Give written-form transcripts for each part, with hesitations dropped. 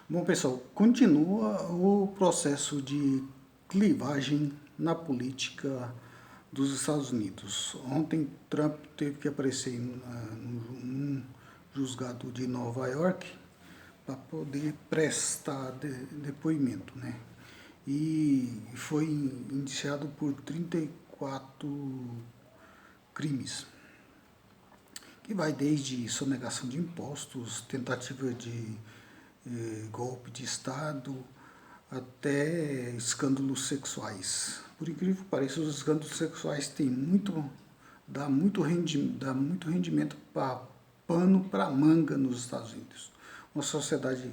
Bom, pessoal, continua o processo de clivagem na política dos Estados Unidos. Ontem, Trump teve que aparecer num juzgado de Nova York para poder prestar depoimento, né? E foi indiciado por 34 crimes, que vai desde sonegação de impostos, tentativa de golpe de Estado, até escândalos sexuais. Por incrível que pareça, os escândalos sexuais dá muito rendimento para pano para manga nos Estados Unidos. Uma sociedade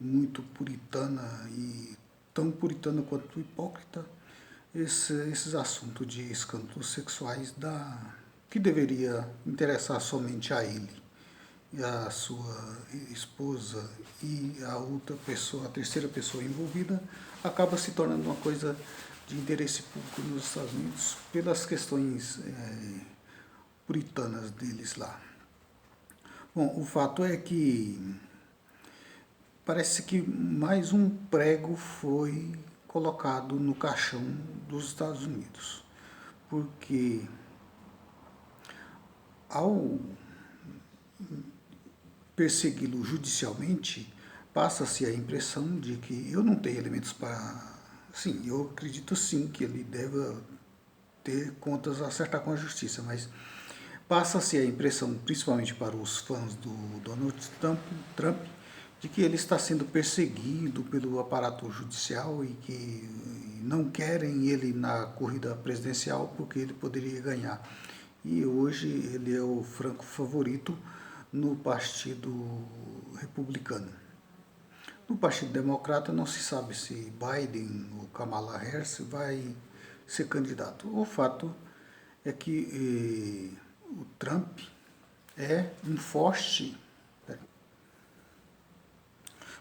muito puritana e tão puritana quanto hipócrita. Esses assuntos de escândalos sexuais que deveria interessar somente a ele e a sua esposa e a outra pessoa, a terceira pessoa envolvida, acaba se tornando uma coisa de interesse público nos Estados Unidos pelas questões puritanas deles lá. Bom, o fato é que parece que mais um prego foi colocado no caixão dos Estados Unidos, porque ao persegui-lo judicialmente, passa-se a impressão de que eu não tenho elementos para... Sim, eu acredito sim que ele deve ter contas a acertar com a justiça, mas passa-se a impressão, principalmente para os fãs do Donald Trump, de que ele está sendo perseguido pelo aparato judicial e que não querem ele na corrida presidencial porque ele poderia ganhar. E hoje ele é o franco favorito no Partido Republicano. No Partido Democrata não se sabe se Biden ou Kamala Harris vai ser candidato. O fato é que o Trump é um forte...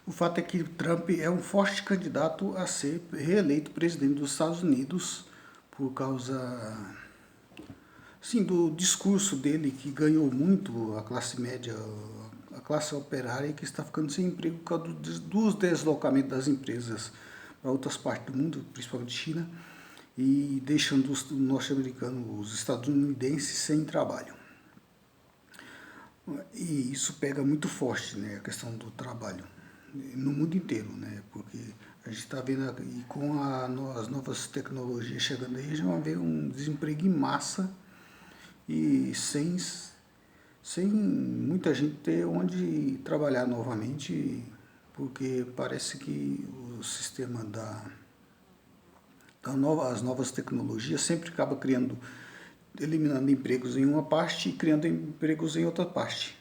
O fato é que Trump é um forte candidato a ser reeleito presidente dos Estados Unidos por causa... Sim, do discurso dele que ganhou muito a classe média, a classe operária, que está ficando sem emprego por causa dos deslocamentos das empresas para outras partes do mundo, principalmente China, e deixando os norte-americanos, os estadunidenses, sem trabalho. E isso pega muito forte, né, a questão do trabalho, no mundo inteiro, né, porque a gente está vendo, e com as novas tecnologias chegando aí, já vai haver um desemprego em massa, e sem muita gente ter onde trabalhar novamente, porque parece que o sistema as novas tecnologias sempre acaba eliminando empregos em uma parte e criando empregos em outra parte.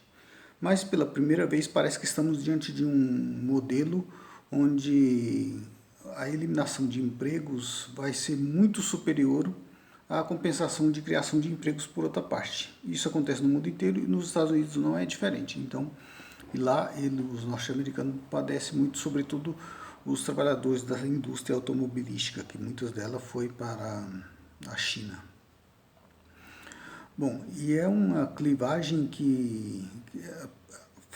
Mas pela primeira vez parece que estamos diante de um modelo onde a eliminação de empregos vai ser muito superior a compensação de criação de empregos por outra parte. Isso acontece no mundo inteiro e nos Estados Unidos não é diferente. Então, e lá os norte-americanos padecem muito, sobretudo os trabalhadores da indústria automobilística, que muitas delas foi para a China. Bom, e é uma clivagem que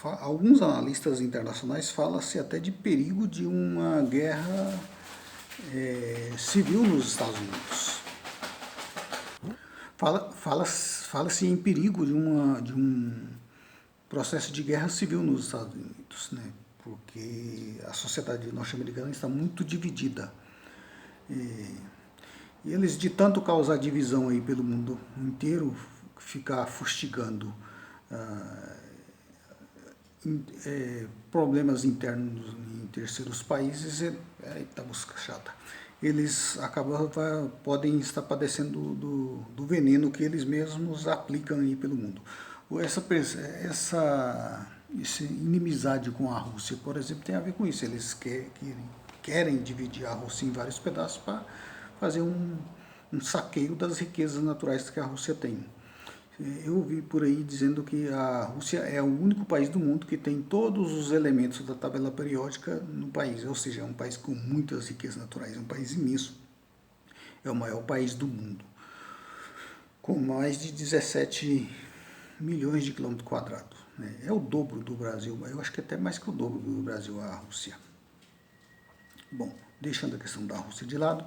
alguns analistas internacionais falam-se até de perigo de uma guerra civil nos Estados Unidos. Fala-se em perigo de um processo de guerra civil nos Estados Unidos, né? Porque a sociedade norte-americana está muito dividida. E eles, de tanto causar divisão aí pelo mundo inteiro, ficar fustigando problemas internos em terceiros países, eita, música chata, eles podem estar padecendo do veneno que eles mesmos aplicam aí pelo mundo. Essa inimizade com a Rússia, por exemplo, tem a ver com isso. Eles querem dividir a Rússia em vários pedaços para fazer um saqueio das riquezas naturais que a Rússia tem. Eu ouvi por aí dizendo que a Rússia é o único país do mundo que tem todos os elementos da tabela periódica no país, ou seja, é um país com muitas riquezas naturais, é um país imenso. É o maior país do mundo, com mais de 17 milhões de quilômetros quadrados. né? É o dobro do Brasil, eu acho que até mais que o dobro do Brasil a Rússia. Bom, deixando a questão da Rússia de lado,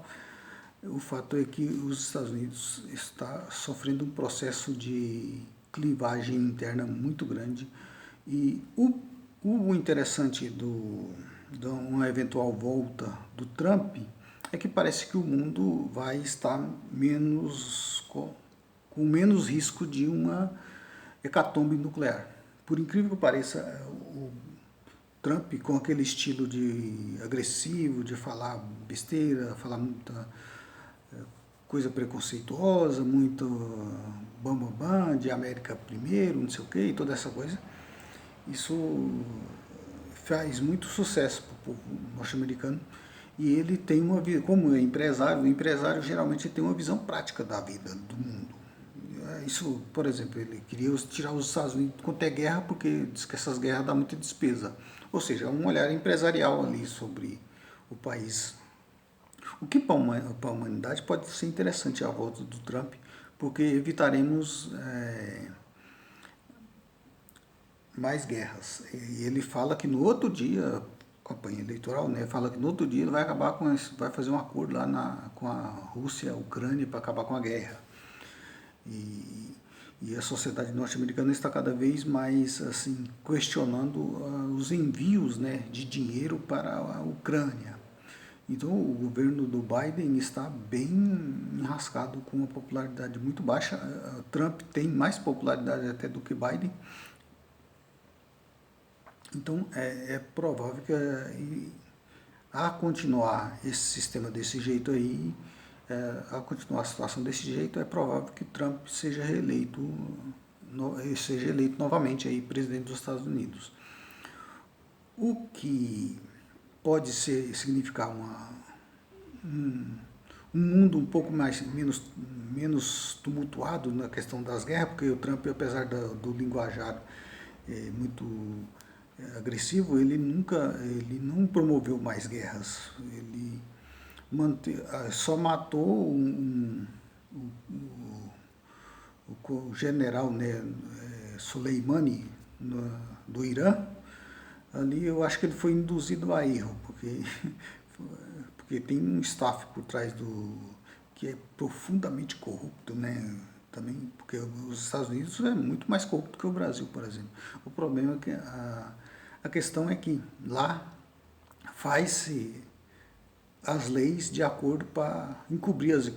o fato é que os Estados Unidos está sofrendo um processo de clivagem interna muito grande e o interessante de uma eventual volta do Trump é que parece que o mundo vai estar com menos risco de uma hecatombe nuclear. Por incrível que pareça, o Trump, com aquele estilo de agressivo, de falar besteira, falar muita coisa preconceituosa, muito bam, de América primeiro, não sei o que, e toda essa coisa, isso faz muito sucesso para o povo norte-americano. E ele tem uma vida, como é empresário, o empresário geralmente tem uma visão prática da vida, do mundo. Isso, por exemplo, ele queria tirar os Estados Unidos quanto é guerra, porque diz que essas guerras dão muita despesa. Ou seja, um olhar empresarial ali sobre o país. O que para a humanidade pode ser interessante a volta do Trump, porque evitaremos mais guerras. E ele fala que no outro dia, campanha eleitoral, né, fala que no outro dia ele vai acabar vai fazer um acordo lá com a Rússia, a Ucrânia, para acabar com a guerra. E a sociedade norte-americana está cada vez mais assim questionando os envios, né, de dinheiro para a Ucrânia. Então o governo do Biden está bem enrascado, com uma popularidade muito baixa. Trump tem mais popularidade até do que Biden. Então é provável que a continuar esse sistema desse jeito aí, a continuar a situação desse jeito, é provável que Trump seja eleito novamente aí presidente dos Estados Unidos. O que pode significar um mundo um pouco menos tumultuado na questão das guerras, porque o Trump, apesar do linguajar muito agressivo, ele não promoveu mais guerras. Ele só matou o general, né, Soleimani do Irã. Ali eu acho que ele foi induzido a erro, porque tem um staff por trás que é profundamente corrupto, né? Também, porque os Estados Unidos é muito mais corrupto que o Brasil, por exemplo. O problema é que a questão é que lá faz-se as leis de acordo para encobrir as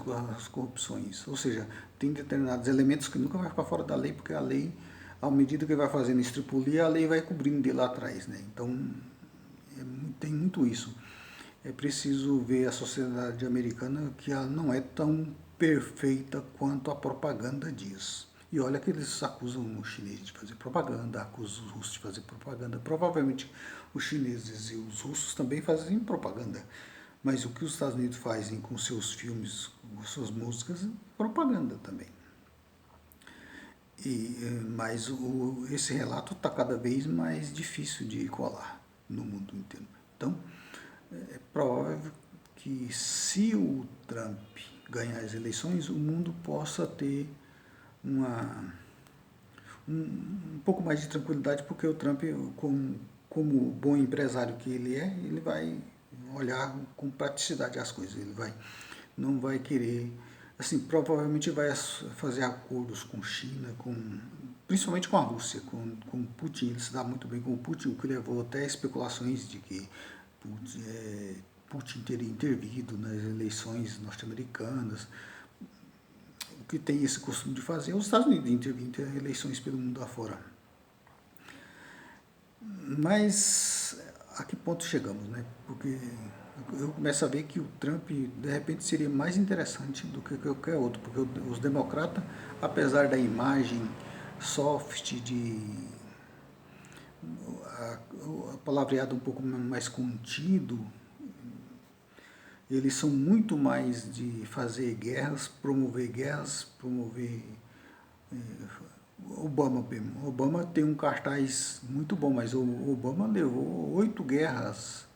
corrupções. Ou seja, tem determinados elementos que nunca vai ficar fora da lei, porque a lei, à medida que vai fazendo estripulia, a lei vai cobrindo de lá atrás, né? Então, tem muito isso. É preciso ver a sociedade americana, que ela não é tão perfeita quanto a propaganda diz. E olha que eles acusam os chineses de fazer propaganda, acusam os russos de fazer propaganda. Provavelmente os chineses e os russos também fazem propaganda. Mas o que os Estados Unidos fazem com seus filmes, com suas músicas, é propaganda também. Mas esse relato está cada vez mais difícil de colar no mundo inteiro. Então, é provável que, se o Trump ganhar as eleições, o mundo possa ter um pouco mais de tranquilidade, porque o Trump, como bom empresário que ele vai olhar com praticidade as coisas. Não vai querer, assim, provavelmente vai fazer acordos com China, principalmente com a Rússia, com Putin. Ele se dá muito bem com o Putin, o que levou até especulações de que Putin teria intervido nas eleições norte-americanas. O que tem esse costume de fazer é os Estados Unidos intervir em eleições pelo mundo afora. Mas a que ponto chegamos, né? Porque eu começo a ver que o Trump, de repente, seria mais interessante do que qualquer outro, porque os democratas, apesar da imagem soft, a palavreado um pouco mais contido, eles são muito mais de fazer guerras, promover Obama tem um cartaz muito bom, mas o Obama levou 8 guerras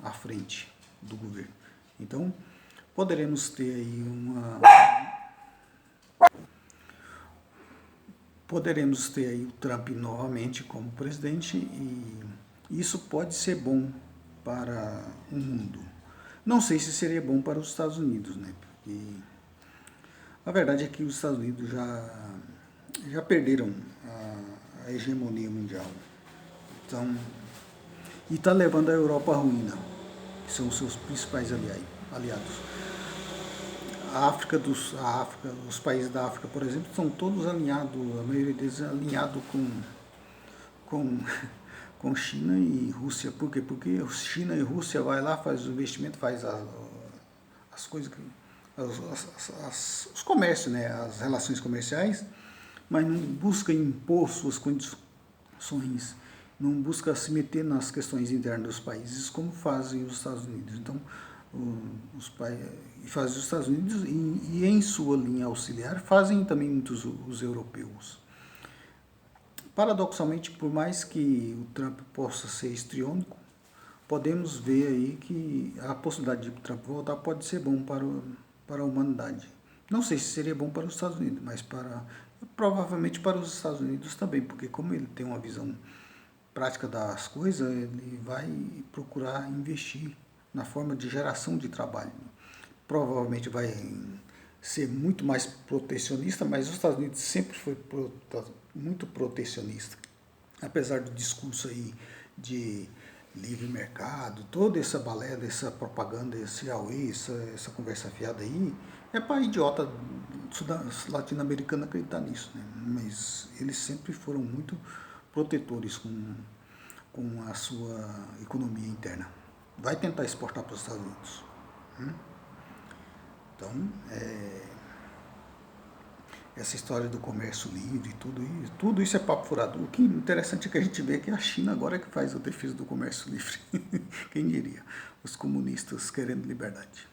à frente do governo. Então, poderemos ter aí poderemos ter aí o Trump novamente como presidente e isso pode ser bom para o mundo. Não sei se seria bom para os Estados Unidos, né? Porque a verdade é que os Estados Unidos já perderam a hegemonia mundial. Então, e está levando a Europa à ruína, que são os seus principais aliados. Os países da África, por exemplo, são todos alinhados, a maioria deles é alinhado com, com China e Rússia. Por quê? Porque China e Rússia vai lá, faz o investimento, faz as coisas, os comércios, né, as relações comerciais, mas não busca impor suas condições, não busca se meter nas questões internas dos países, como fazem os Estados Unidos. Então, fazem os Estados Unidos e em sua linha auxiliar fazem também muitos os europeus. Paradoxalmente, por mais que o Trump possa ser histriônico, podemos ver aí que a possibilidade de Trump voltar pode ser bom para a humanidade. Não sei se seria bom para os Estados Unidos, mas provavelmente para os Estados Unidos também, porque como ele tem uma visão prática das coisas, ele vai procurar investir na forma de geração de trabalho. Provavelmente vai ser muito mais protecionista, mas os Estados Unidos sempre foi muito protecionista. Apesar do discurso aí de livre mercado, toda essa balela, essa propaganda, esse auê, essa conversa fiada aí, é para idiota latino-americano acreditar nisso, né? Mas eles sempre foram muito protetores com a sua economia interna. Vai tentar exportar para os Estados Unidos. Então, essa história do comércio livre, tudo isso é papo furado. O que é interessante é que a gente vê que a China agora é que faz a defesa do comércio livre. Quem diria? Os comunistas querendo liberdade.